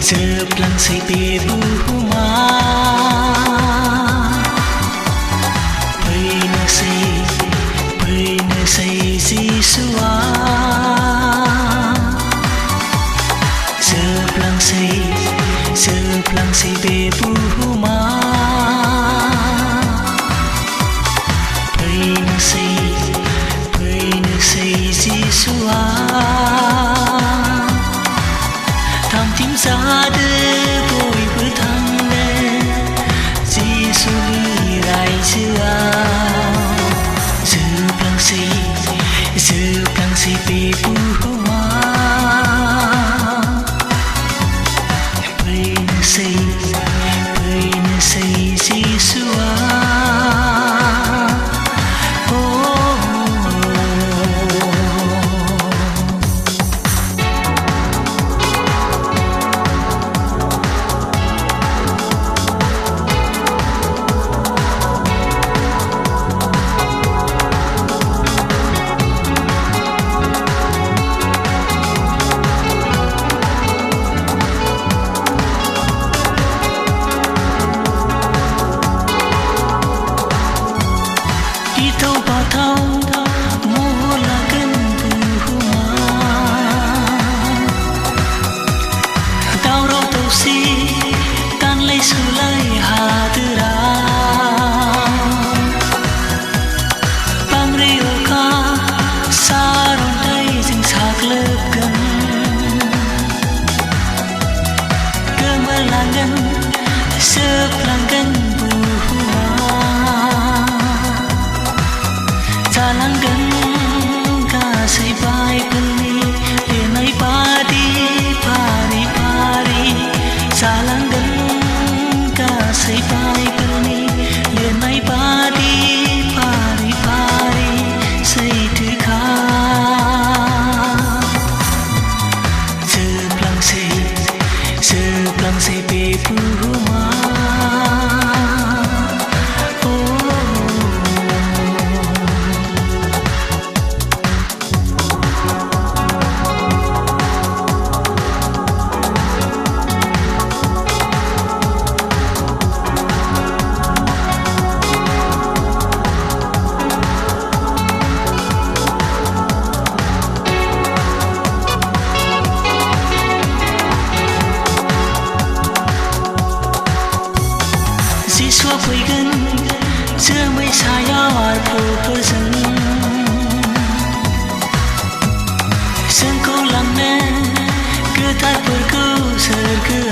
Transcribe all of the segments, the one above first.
Seplang say bebu huma Pray na say Jisua Seplang say bebu huma Pray na say Jisua Tham tím ra đưa vội với thăng lên Giê-xu đi lại chưa Giờ plăng si bê bù hô má Pray na say Giê-xu Seplangan buhua Jalangan kasih baik beli Lenai padi pari-pari Jalangan kasih baik beli Lenai padi pari-pari Seidika Seplang say bebu huma Giê-xu quay gần giữa mây xa yar phô dân Sơn cô lăng nè cứ thắt bờ câu sờ cứ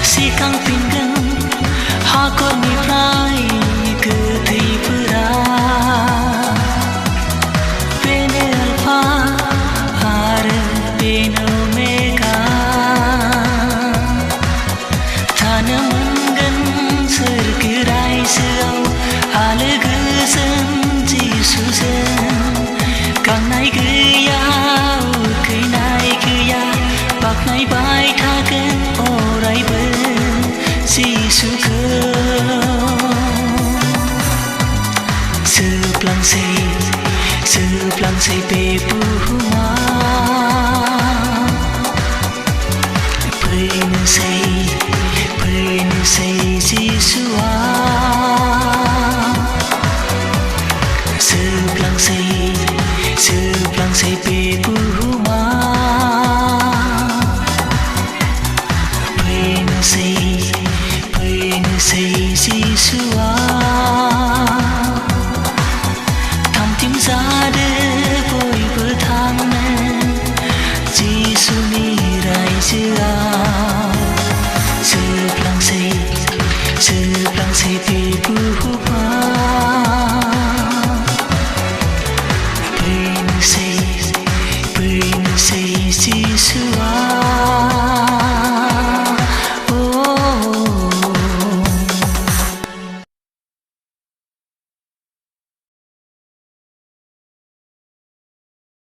Si căng pin gần ha con mi prai cứ thấy pura Bene alpha are bene omega Tanamangan sergerai seau hale gezen Giê-xu zen Kang nai geya kai nai geya bak nai bai thagen orai ben Giê-xu ke Seplang say bebu huma Pray na say Giê-xu Seplang say bebu huma Pray na say Giê-xu Tham tím ra đưa vội với thang men Giê-xu đi lại chưa Seplang say bebu huma Pray hoa